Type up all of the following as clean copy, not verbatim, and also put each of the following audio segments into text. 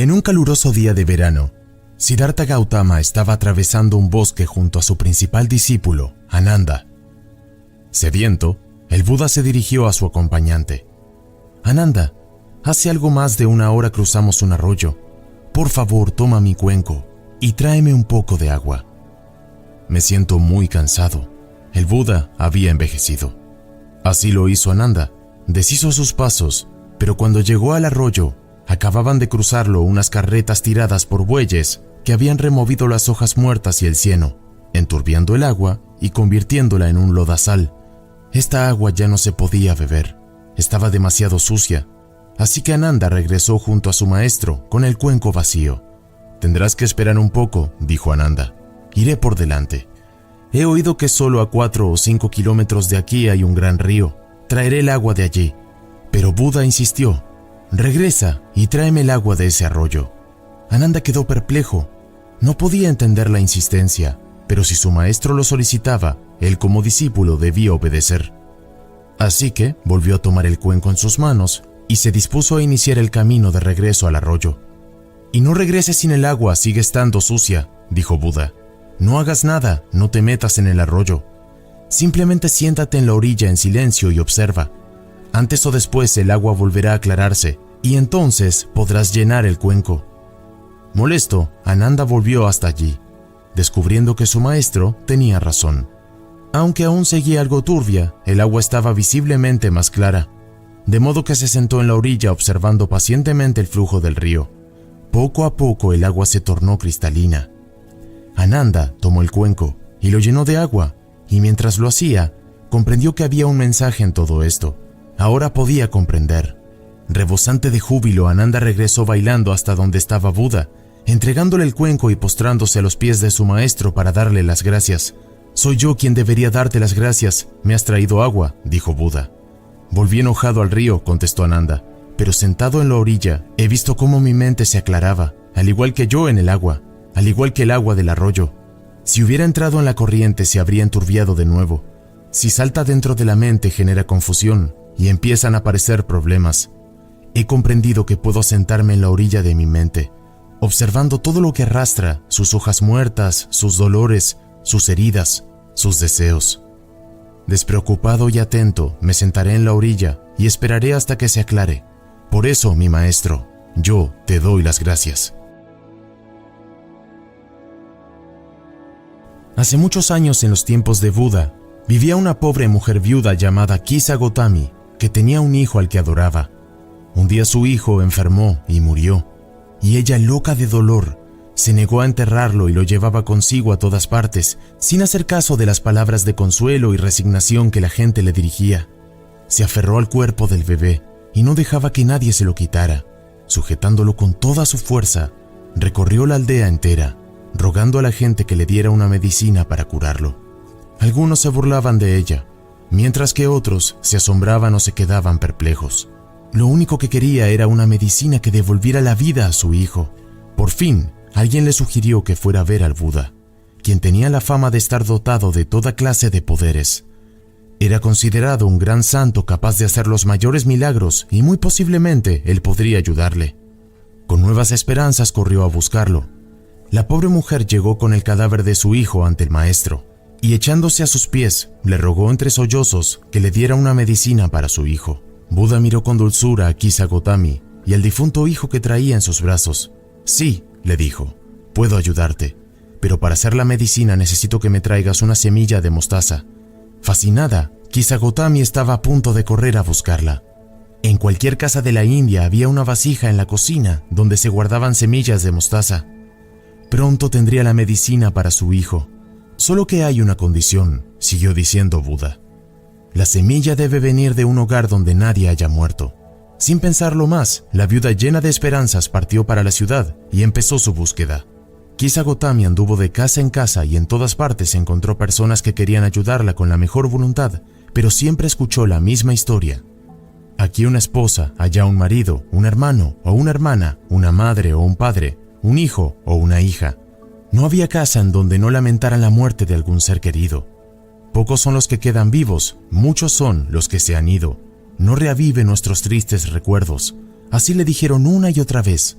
En un caluroso día de verano, Siddhartha Gautama estaba atravesando un bosque junto a su principal discípulo, Ananda. Sediento, el Buda se dirigió a su acompañante. «Ananda, hace algo más de una hora cruzamos un arroyo. Por favor, toma mi cuenco y tráeme un poco de agua». «Me siento muy cansado». El Buda había envejecido. Así lo hizo Ananda. Deshizo sus pasos, pero cuando llegó al arroyo, acababan de cruzarlo unas carretas tiradas por bueyes que habían removido las hojas muertas y el cieno, enturbiando el agua y convirtiéndola en un lodazal. Esta agua ya no se podía beber, estaba demasiado sucia, así que Ananda regresó junto a su maestro con el cuenco vacío. «Tendrás que esperar un poco», dijo Ananda. «Iré por delante. He oído que solo a 4 o 5 kilómetros de aquí hay un gran río. Traeré el agua de allí». Pero Buda insistió: «Regresa y tráeme el agua de ese arroyo». Ananda quedó perplejo. No podía entender la insistencia, pero si su maestro lo solicitaba, él como discípulo debía obedecer. Así que volvió a tomar el cuenco en sus manos y se dispuso a iniciar el camino de regreso al arroyo. «Y no regreses sin el agua, sigue estando sucia», dijo Buda. «No hagas nada, no te metas en el arroyo. Simplemente siéntate en la orilla en silencio y observa. Antes o después el agua volverá a aclararse y entonces podrás llenar el cuenco». Molesto, Ananda volvió hasta allí, descubriendo que su maestro tenía razón. Aunque aún seguía algo turbia, el agua estaba visiblemente más clara, de modo que se sentó en la orilla observando pacientemente el flujo del río. Poco a poco el agua se tornó cristalina. Ananda tomó el cuenco y lo llenó de agua, y mientras lo hacía, comprendió que había un mensaje en todo esto. Ahora podía comprender. Rebosante de júbilo, Ananda regresó bailando hasta donde estaba Buda, entregándole el cuenco y postrándose a los pies de su maestro para darle las gracias. «Soy yo quien debería darte las gracias, me has traído agua», dijo Buda. «Volví enojado al río», contestó Ananda, «pero sentado en la orilla he visto cómo mi mente se aclaraba, al igual que yo en el agua, al igual que el agua del arroyo. Si hubiera entrado en la corriente se habría enturbiado de nuevo. Si salta dentro de la mente genera confusión y empiezan a aparecer problemas. He comprendido que puedo sentarme en la orilla de mi mente, observando todo lo que arrastra, sus hojas muertas, sus dolores, sus heridas, sus deseos. Despreocupado y atento, me sentaré en la orilla y esperaré hasta que se aclare. Por eso, mi maestro, yo te doy las gracias». Hace muchos años, en los tiempos de Buda, vivía una pobre mujer viuda llamada Kisa Gotami, que tenía un hijo al que adoraba. Un día su hijo enfermó y murió, y ella, loca de dolor, se negó a enterrarlo y lo llevaba consigo a todas partes, sin hacer caso de las palabras de consuelo y resignación que la gente le dirigía. Se aferró al cuerpo del bebé y no dejaba que nadie se lo quitara. Sujetándolo con toda su fuerza, recorrió la aldea entera, rogando a la gente que le diera una medicina para curarlo. Algunos se burlaban de ella, mientras que otros se asombraban o se quedaban perplejos. Lo único que quería era una medicina que devolviera la vida a su hijo. Por fin, alguien le sugirió que fuera a ver al Buda, quien tenía la fama de estar dotado de toda clase de poderes. Era considerado un gran santo capaz de hacer los mayores milagros y muy posiblemente él podría ayudarle. Con nuevas esperanzas corrió a buscarlo. La pobre mujer llegó con el cadáver de su hijo ante el maestro y, echándose a sus pies, le rogó entre sollozos que le diera una medicina para su hijo. Buda miró con dulzura a Kisa Gotami y al difunto hijo que traía en sus brazos. «Sí», le dijo, «puedo ayudarte, pero para hacer la medicina necesito que me traigas una semilla de mostaza». Fascinada, Kisa Gotami estaba a punto de correr a buscarla. En cualquier casa de la India había una vasija en la cocina donde se guardaban semillas de mostaza. Pronto tendría la medicina para su hijo. «Solo que hay una condición», siguió diciendo Buda. «La semilla debe venir de un hogar donde nadie haya muerto». Sin pensarlo más, la viuda, llena de esperanzas, partió para la ciudad y empezó su búsqueda. Kisa Gotami anduvo de casa en casa y en todas partes encontró personas que querían ayudarla con la mejor voluntad, pero siempre escuchó la misma historia. Aquí una esposa, allá un marido, un hermano o una hermana, una madre o un padre, un hijo o una hija. No había casa en donde no lamentaran la muerte de algún ser querido. Pocos son los que quedan vivos, muchos son los que se han ido. No reavive nuestros tristes recuerdos. Así le dijeron una y otra vez.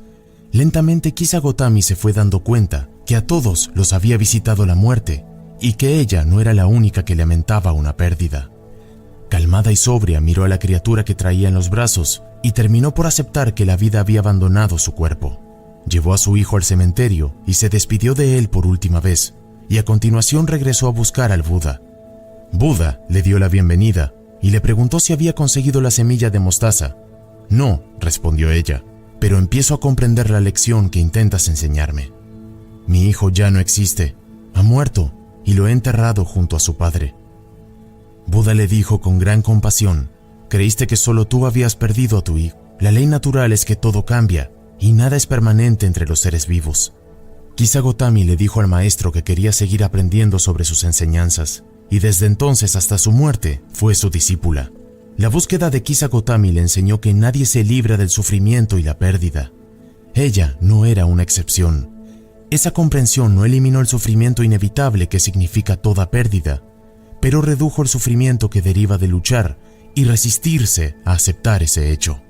Lentamente Kisa Gotami se fue dando cuenta que a todos los había visitado la muerte y que ella no era la única que lamentaba una pérdida. Calmada y sobria miró a la criatura que traía en los brazos y terminó por aceptar que la vida había abandonado su cuerpo. Llevó a su hijo al cementerio y se despidió de él por última vez, y a continuación regresó a buscar al Buda. Buda le dio la bienvenida y le preguntó si había conseguido la semilla de mostaza. No, respondió ella, pero empiezo a comprender la lección que intentas enseñarme. Mi hijo ya no existe, ha muerto y lo he enterrado junto a su padre. Buda le dijo con gran compasión: creíste que solo tú habías perdido a tu hijo. La ley natural es que todo cambia y nada es permanente entre los seres vivos. Kisa Gotami le dijo al maestro que quería seguir aprendiendo sobre sus enseñanzas, y desde entonces hasta su muerte fue su discípula. La búsqueda de Kisa Gotami le enseñó que nadie se libra del sufrimiento y la pérdida. Ella no era una excepción. Esa comprensión no eliminó el sufrimiento inevitable que significa toda pérdida, pero redujo el sufrimiento que deriva de luchar y resistirse a aceptar ese hecho.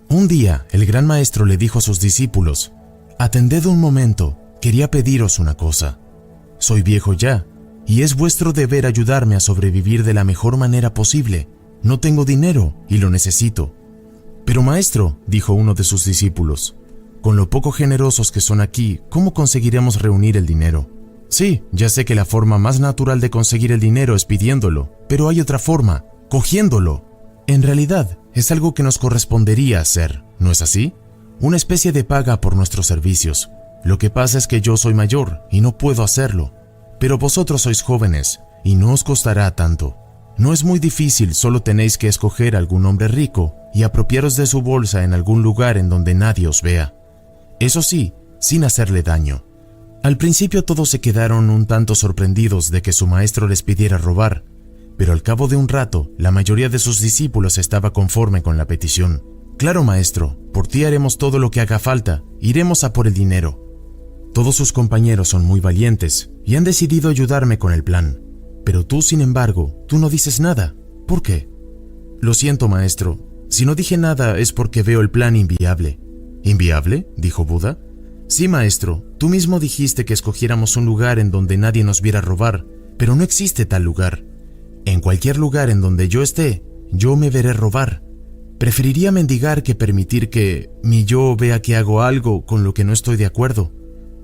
Un día, el gran maestro le dijo a sus discípulos: «Atended un momento, quería pediros una cosa. Soy viejo ya, y es vuestro deber ayudarme a sobrevivir de la mejor manera posible. No tengo dinero y lo necesito». «Pero maestro», dijo uno de sus discípulos, «con lo poco generosos que son aquí, ¿cómo conseguiremos reunir el dinero?» «Sí, ya sé que la forma más natural de conseguir el dinero es pidiéndolo, pero hay otra forma, cogiéndolo. En realidad, es algo que nos correspondería hacer, ¿no es así? Una especie de paga por nuestros servicios. Lo que pasa es que yo soy mayor y no puedo hacerlo, pero vosotros sois jóvenes y no os costará tanto. No es muy difícil, solo tenéis que escoger a algún hombre rico y apropiaros de su bolsa en algún lugar en donde nadie os vea. Eso sí, sin hacerle daño». Al principio todos se quedaron un tanto sorprendidos de que su maestro les pidiera robar, pero al cabo de un rato, la mayoría de sus discípulos estaba conforme con la petición. «Claro, maestro, por ti haremos todo lo que haga falta, iremos a por el dinero». Todos sus compañeros son muy valientes y han decidido ayudarme con el plan. Pero tú, sin embargo, tú no dices nada. ¿Por qué? «Lo siento, maestro. Si no dije nada es porque veo el plan inviable». «¿Inviable?», dijo Buda. «Sí, maestro. Tú mismo dijiste que escogiéramos un lugar en donde nadie nos viera robar, pero no existe tal lugar. En cualquier lugar en donde yo esté, yo me veré robar. Preferiría mendigar que permitir que mi yo vea que hago algo con lo que no estoy de acuerdo».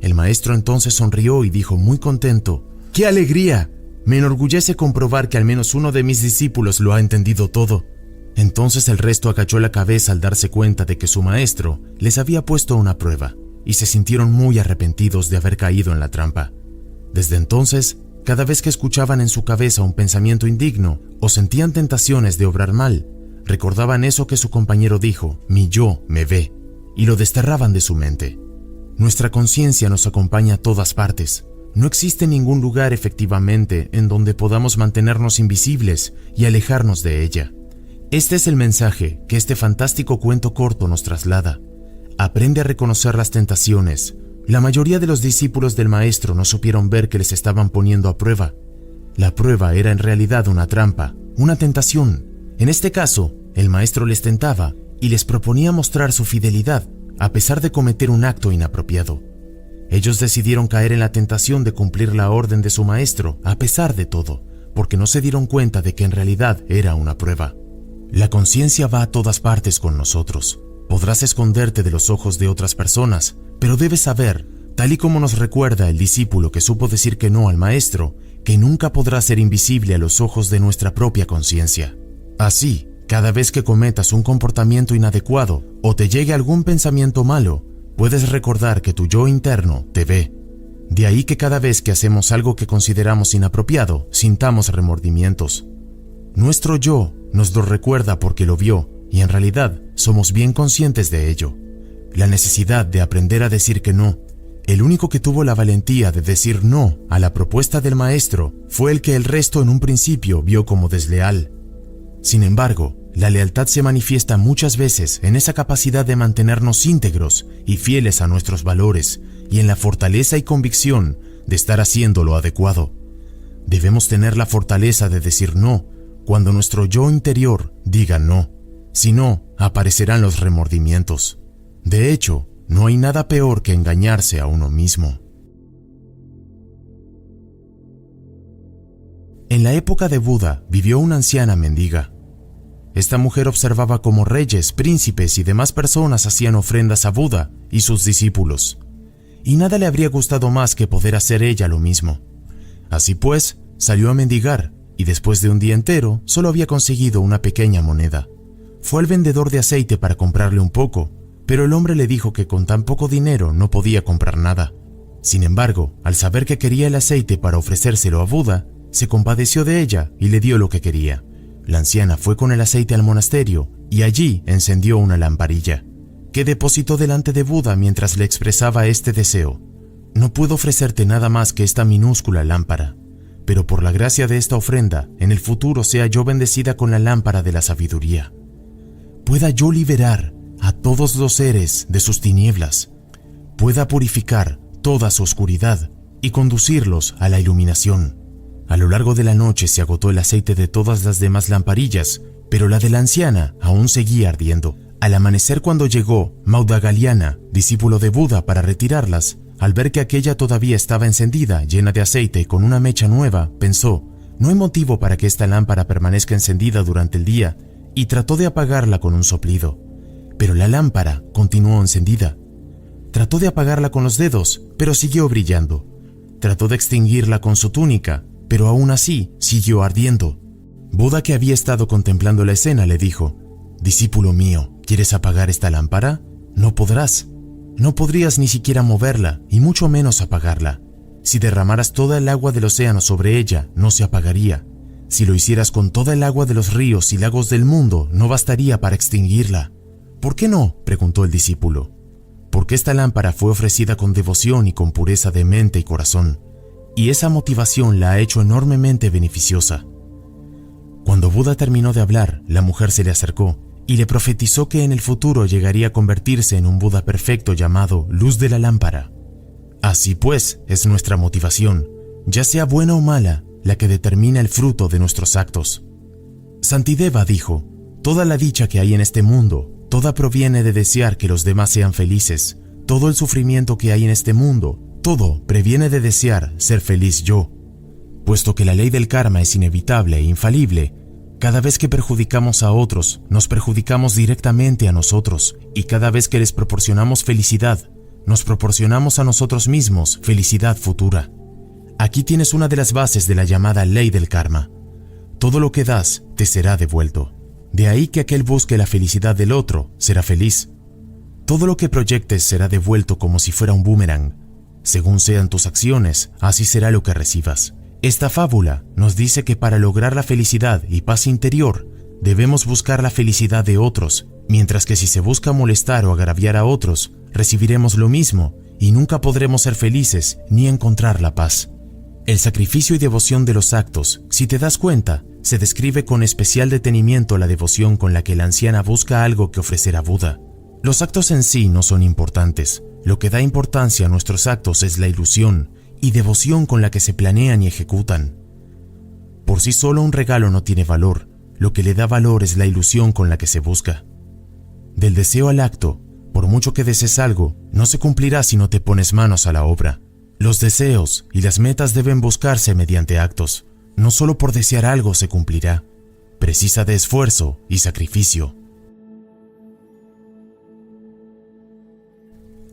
El maestro entonces sonrió y dijo muy contento: «¡Qué alegría! Me enorgullece comprobar que al menos uno de mis discípulos lo ha entendido todo». Entonces el resto agachó la cabeza al darse cuenta de que su maestro les había puesto una prueba, y se sintieron muy arrepentidos de haber caído en la trampa. Desde entonces, cada vez que escuchaban en su cabeza un pensamiento indigno o sentían tentaciones de obrar mal, recordaban eso que su compañero dijo: «Mi yo me ve», y lo desterraban de su mente. Nuestra conciencia nos acompaña a todas partes. No existe ningún lugar efectivamente en donde podamos mantenernos invisibles y alejarnos de ella. Este es el mensaje que este fantástico cuento corto nos traslada. Aprende a reconocer las tentaciones. La mayoría de los discípulos del maestro no supieron ver que les estaban poniendo a prueba. La prueba era en realidad una trampa, una tentación. En este caso, el maestro les tentaba y les proponía mostrar su fidelidad a pesar de cometer un acto inapropiado. Ellos decidieron caer en la tentación de cumplir la orden de su maestro a pesar de todo, porque no se dieron cuenta de que en realidad era una prueba. La conciencia va a todas partes con nosotros. Podrás esconderte de los ojos de otras personas, pero debes saber, tal y como nos recuerda el discípulo que supo decir que no al maestro, que nunca podrá ser invisible a los ojos de nuestra propia conciencia. Así, cada vez que cometas un comportamiento inadecuado o te llegue algún pensamiento malo, puedes recordar que tu yo interno te ve. De ahí que cada vez que hacemos algo que consideramos inapropiado, sintamos remordimientos. Nuestro yo nos lo recuerda porque lo vio, y en realidad somos bien conscientes de ello. La necesidad de aprender a decir que no. El único que tuvo la valentía de decir no a la propuesta del maestro fue el que el resto en un principio vio como desleal. Sin embargo, la lealtad se manifiesta muchas veces en esa capacidad de mantenernos íntegros y fieles a nuestros valores y en la fortaleza y convicción de estar haciendo lo adecuado. Debemos tener la fortaleza de decir no cuando nuestro yo interior diga no. Si no, aparecerán los remordimientos. De hecho, no hay nada peor que engañarse a uno mismo. En la época de Buda vivió una anciana mendiga. Esta mujer observaba cómo reyes, príncipes y demás personas hacían ofrendas a Buda y sus discípulos, y nada le habría gustado más que poder hacer ella lo mismo. Así pues, salió a mendigar, y después de un día entero solo había conseguido una pequeña moneda. Fue al vendedor de aceite para comprarle un poco, pero el hombre le dijo que con tan poco dinero no podía comprar nada. Sin embargo, al saber que quería el aceite para ofrecérselo a Buda, se compadeció de ella y le dio lo que quería. La anciana fue con el aceite al monasterio y allí encendió una lamparilla, que depositó delante de Buda mientras le expresaba este deseo: no puedo ofrecerte nada más que esta minúscula lámpara, pero por la gracia de esta ofrenda, en el futuro sea yo bendecida con la lámpara de la sabiduría. Pueda yo liberar a todos los seres de sus tinieblas, pueda purificar toda su oscuridad y conducirlos a la iluminación. A lo largo de la noche se agotó el aceite de todas las demás lamparillas, pero la de la anciana aún seguía ardiendo. Al amanecer, cuando llegó Maudagaliana, discípulo de Buda, para retirarlas, al ver que aquella todavía estaba encendida, llena de aceite y con una mecha nueva, pensó: no hay motivo para que esta lámpara permanezca encendida durante el día, y trató de apagarla con un soplido. Pero la lámpara continuó encendida. Trató de apagarla con los dedos, pero siguió brillando. Trató de extinguirla con su túnica, pero aún así siguió ardiendo. Buda, que había estado contemplando la escena, le dijo: discípulo mío, ¿quieres apagar esta lámpara? No podrás. No podrías ni siquiera moverla, y mucho menos apagarla. Si derramaras toda el agua del océano sobre ella, no se apagaría. Si lo hicieras con toda el agua de los ríos y lagos del mundo, no bastaría para extinguirla. ¿Por qué no?, preguntó el discípulo. Porque esta lámpara fue ofrecida con devoción y con pureza de mente y corazón, y esa motivación la ha hecho enormemente beneficiosa. Cuando Buda terminó de hablar, la mujer se le acercó y le profetizó que en el futuro llegaría a convertirse en un Buda perfecto llamado Luz de la Lámpara. Así pues, es nuestra motivación, ya sea buena o mala, la que determina el fruto de nuestros actos. Santideva dijo: toda la dicha que hay en este mundo, toda proviene de desear que los demás sean felices. Todo el sufrimiento que hay en este mundo, todo previene de desear ser feliz yo. Puesto que la ley del karma es inevitable e infalible, cada vez que perjudicamos a otros, nos perjudicamos directamente a nosotros, y cada vez que les proporcionamos felicidad, nos proporcionamos a nosotros mismos felicidad futura. Aquí tienes una de las bases de la llamada ley del karma. Todo lo que das te será devuelto. De ahí que aquel busque la felicidad del otro será feliz. Todo lo que proyectes será devuelto como si fuera un boomerang. Según sean tus acciones, así será lo que recibas. Esta fábula nos dice que para lograr la felicidad y paz interior, debemos buscar la felicidad de otros, mientras que si se busca molestar o agraviar a otros, recibiremos lo mismo y nunca podremos ser felices ni encontrar la paz. El sacrificio y devoción de los actos, si te das cuenta, se describe con especial detenimiento la devoción con la que la anciana busca algo que ofrecer a Buda. Los actos en sí no son importantes. Lo que da importancia a nuestros actos es la ilusión y devoción con la que se planean y ejecutan. Por sí solo un regalo no tiene valor, lo que le da valor es la ilusión con la que se busca. Del deseo al acto, por mucho que desees algo, no se cumplirá si no te pones manos a la obra. Los deseos y las metas deben buscarse mediante actos, no solo por desear algo se cumplirá, precisa de esfuerzo y sacrificio.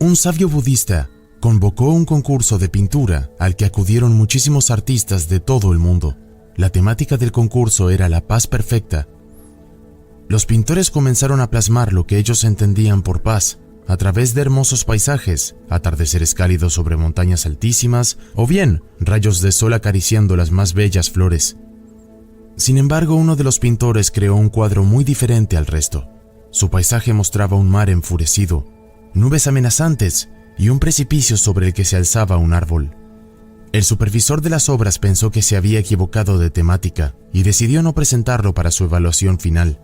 Un sabio budista convocó un concurso de pintura al que acudieron muchísimos artistas de todo el mundo. La temática del concurso era la paz perfecta. Los pintores comenzaron a plasmar lo que ellos entendían por paz a través de hermosos paisajes, atardeceres cálidos sobre montañas altísimas o bien rayos de sol acariciando las más bellas flores. Sin embargo, uno de los pintores creó un cuadro muy diferente al resto. Su paisaje mostraba un mar enfurecido, nubes amenazantes y un precipicio sobre el que se alzaba un árbol. El supervisor de las obras pensó que se había equivocado de temática y decidió no presentarlo para su evaluación final.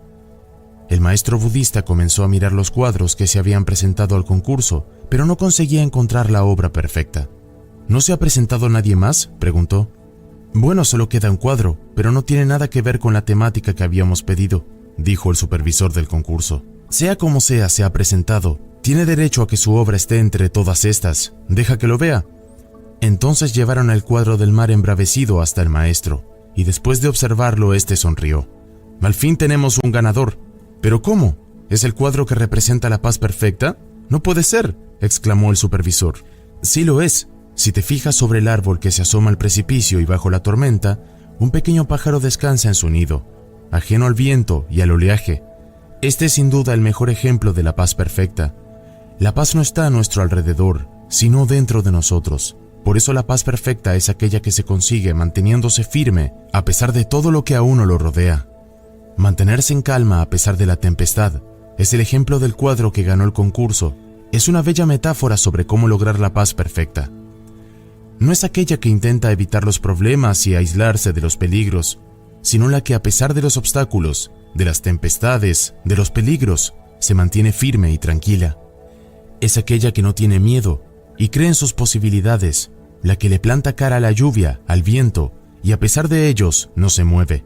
El maestro budista comenzó a mirar los cuadros que se habían presentado al concurso, pero no conseguía encontrar la obra perfecta. ¿No se ha presentado nadie más?, preguntó. Bueno, solo queda un cuadro, pero no tiene nada que ver con la temática que habíamos pedido, dijo el supervisor del concurso. Sea como sea se ha presentado, tiene derecho a que su obra esté entre todas estas. Deja que lo vea. Entonces llevaron el cuadro del mar embravecido hasta el maestro, y después de observarlo, éste sonrió. Al fin tenemos un ganador. ¿Pero cómo? ¿Es el cuadro que representa la paz perfecta? No puede ser, exclamó el supervisor. Sí lo es. Si te fijas sobre el árbol que se asoma al precipicio y bajo la tormenta, un pequeño pájaro descansa en su nido, ajeno al viento y al oleaje. Este es sin duda el mejor ejemplo de la paz perfecta. La paz no está a nuestro alrededor, sino dentro de nosotros. Por eso la paz perfecta es aquella que se consigue manteniéndose firme a pesar de todo lo que a uno lo rodea. Mantenerse en calma a pesar de la tempestad es el ejemplo del cuadro que ganó el concurso. Es una bella metáfora sobre cómo lograr la paz perfecta. No es aquella que intenta evitar los problemas y aislarse de los peligros, sino la que a pesar de los obstáculos, de las tempestades, de los peligros, se mantiene firme y tranquila. Es aquella que no tiene miedo y cree en sus posibilidades, la que le planta cara a la lluvia, al viento, y a pesar de ellos no se mueve.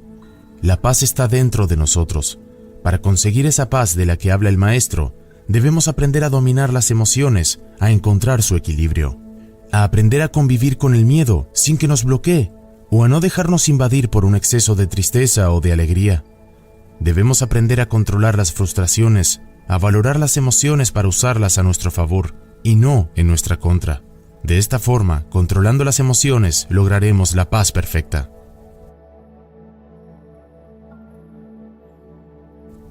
La paz está dentro de nosotros. Para conseguir esa paz de la que habla el maestro, debemos aprender a dominar las emociones, a encontrar su equilibrio, a aprender a convivir con el miedo sin que nos bloquee, o a no dejarnos invadir por un exceso de tristeza o de alegría. Debemos aprender a controlar las frustraciones, a valorar las emociones para usarlas a nuestro favor y no en nuestra contra. De esta forma, controlando las emociones, lograremos la paz perfecta.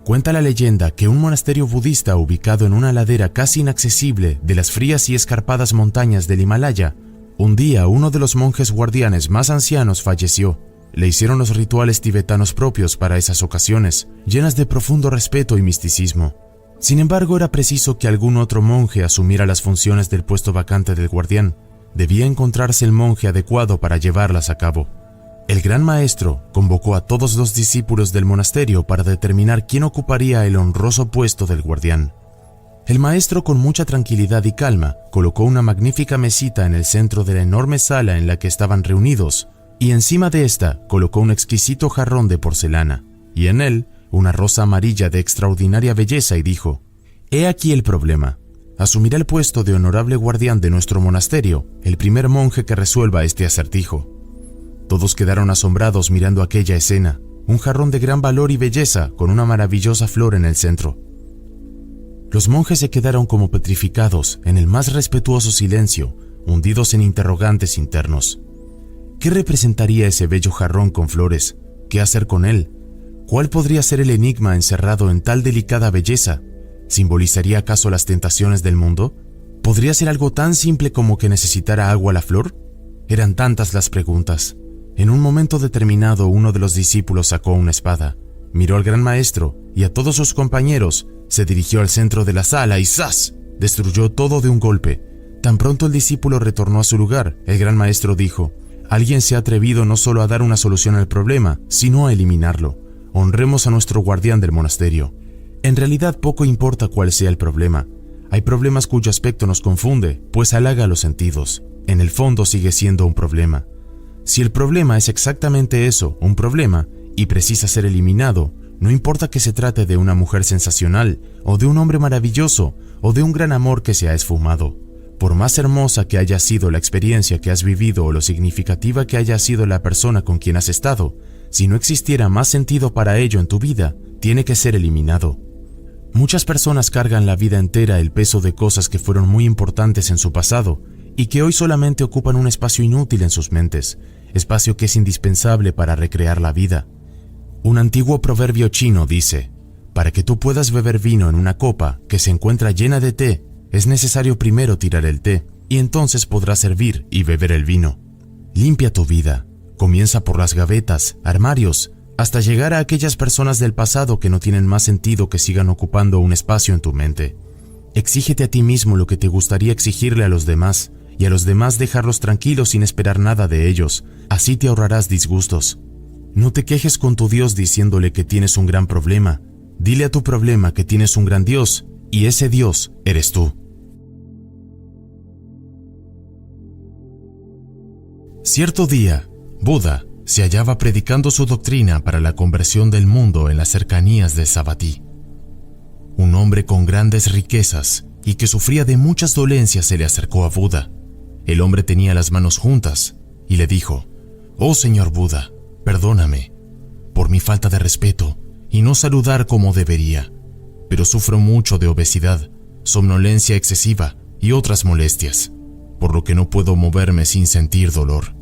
Cuenta la leyenda que un monasterio budista ubicado en una ladera casi inaccesible de las frías y escarpadas montañas del Himalaya, un día uno de los monjes guardianes más ancianos falleció. Le hicieron los rituales tibetanos propios para esas ocasiones, llenas de profundo respeto y misticismo. Sin embargo, era preciso que algún otro monje asumiera las funciones del puesto vacante del guardián. Debía encontrarse el monje adecuado para llevarlas a cabo. El gran maestro convocó a todos los discípulos del monasterio para determinar quién ocuparía el honroso puesto del guardián. El maestro, con mucha tranquilidad y calma, colocó una magnífica mesita en el centro de la enorme sala en la que estaban reunidos, y encima de esta colocó un exquisito jarrón de porcelana, y en él una rosa amarilla de extraordinaria belleza, y dijo: «He aquí el problema. Asumirá el puesto de honorable guardián de nuestro monasterio el primer monje que resuelva este acertijo». Todos quedaron asombrados mirando aquella escena, un jarrón de gran valor y belleza con una maravillosa flor en el centro. Los monjes se quedaron como petrificados en el más respetuoso silencio, hundidos en interrogantes internos. ¿Qué representaría ese bello jarrón con flores? ¿Qué hacer con él? ¿Cuál podría ser el enigma encerrado en tal delicada belleza? ¿Simbolizaría acaso las tentaciones del mundo? ¿Podría ser algo tan simple como que necesitara agua la flor? Eran tantas las preguntas. En un momento determinado, uno de los discípulos sacó una espada, miró al gran maestro y a todos sus compañeros, se dirigió al centro de la sala y ¡zas!, destruyó todo de un golpe. Tan pronto el discípulo retornó a su lugar, el gran maestro dijo: «Alguien se ha atrevido no solo a dar una solución al problema, sino a eliminarlo. Honremos a nuestro guardián del monasterio». En realidad poco importa cuál sea el problema. Hay problemas cuyo aspecto nos confunde, pues halaga los sentidos. En el fondo sigue siendo un problema. Si el problema es exactamente eso, un problema, y precisa ser eliminado, no importa que se trate de una mujer sensacional, o de un hombre maravilloso, o de un gran amor que se ha esfumado. Por más hermosa que haya sido la experiencia que has vivido o lo significativa que haya sido la persona con quien has estado, si no existiera más sentido para ello en tu vida, tiene que ser eliminado. Muchas personas cargan la vida entera el peso de cosas que fueron muy importantes en su pasado y que hoy solamente ocupan un espacio inútil en sus mentes, espacio que es indispensable para recrear la vida. Un antiguo proverbio chino dice: «Para que tú puedas beber vino en una copa que se encuentra llena de té, es necesario primero tirar el té, y entonces podrás servir y beber el vino». Limpia tu vida. Comienza por las gavetas, armarios, hasta llegar a aquellas personas del pasado que no tienen más sentido que sigan ocupando un espacio en tu mente. Exígete a ti mismo lo que te gustaría exigirle a los demás, y a los demás dejarlos tranquilos sin esperar nada de ellos. Así te ahorrarás disgustos. No te quejes con tu Dios diciéndole que tienes un gran problema. Dile a tu problema que tienes un gran Dios, y ese Dios eres tú. Cierto día, Buda se hallaba predicando su doctrina para la conversión del mundo en las cercanías de Savatthi. un hombre con grandes riquezas y que sufría de muchas dolencias se le acercó a Buda. El hombre tenía las manos juntas y le dijo: «Oh señor Buda, perdóname por mi falta de respeto y no saludar como debería, pero sufro mucho de obesidad, somnolencia excesiva y otras molestias, por lo que no puedo moverme sin sentir dolor».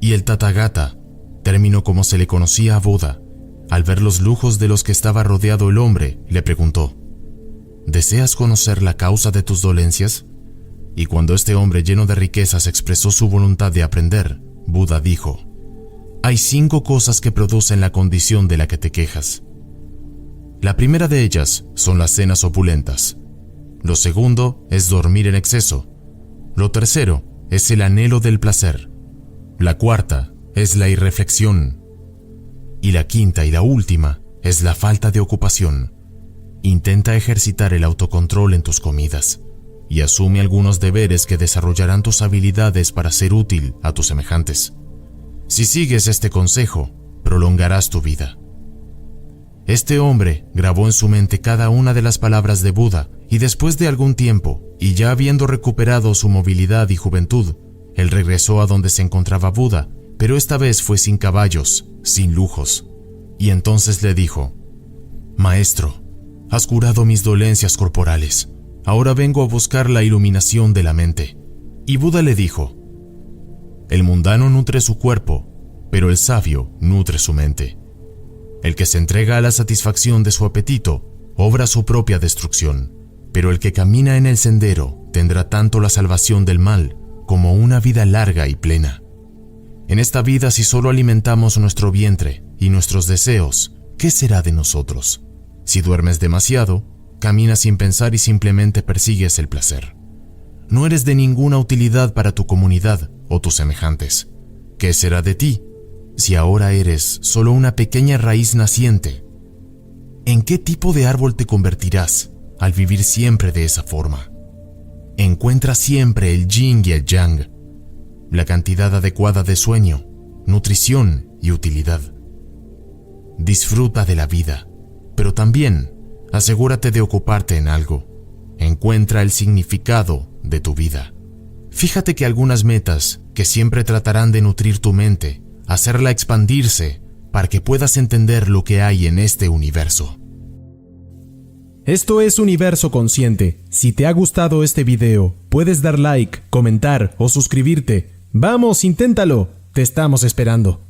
Y el Tathagata, término como se le conocía a Buda, al ver los lujos de los que estaba rodeado el hombre, le preguntó: «¿Deseas conocer la causa de tus dolencias?». Y cuando este hombre lleno de riquezas expresó su voluntad de aprender, Buda dijo: «Hay 5 cosas que producen la condición de la que te quejas. La primera de ellas son las cenas opulentas. Lo segundo es dormir en exceso. Lo tercero es el anhelo del placer. La cuarta es la irreflexión. Y la quinta y la última es la falta de ocupación. Intenta ejercitar el autocontrol en tus comidas y asume algunos deberes que desarrollarán tus habilidades para ser útil a tus semejantes. Si sigues este consejo, prolongarás tu vida». Este hombre grabó en su mente cada una de las palabras de Buda y después de algún tiempo, y ya habiendo recuperado su movilidad y juventud, él regresó a donde se encontraba Buda, pero esta vez fue sin caballos, sin lujos. Y entonces le dijo: «Maestro, has curado mis dolencias corporales. Ahora vengo a buscar la iluminación de la mente». Y Buda le dijo: «El mundano nutre su cuerpo, pero el sabio nutre su mente. El que se entrega a la satisfacción de su apetito obra su propia destrucción, pero el que camina en el sendero tendrá tanto la salvación del mal como una vida larga y plena. En esta vida, si solo alimentamos nuestro vientre y nuestros deseos, ¿qué será de nosotros? Si duermes demasiado, caminas sin pensar y simplemente persigues el placer. No eres de ninguna utilidad para tu comunidad o tus semejantes. ¿Qué será de ti si ahora eres solo una pequeña raíz naciente? ¿En qué tipo de árbol te convertirás al vivir siempre de esa forma? Encuentra siempre el yin y el yang, la cantidad adecuada de sueño, nutrición y utilidad. Disfruta de la vida, pero también asegúrate de ocuparte en algo. Encuentra el significado de tu vida. Fíjate que algunas metas que siempre tratarán de nutrir tu mente, hacerla expandirse para que puedas entender lo que hay en este universo. Esto es Universo Consciente. Si te ha gustado este video, puedes dar like, comentar o suscribirte. ¡Vamos, inténtalo! Te estamos esperando.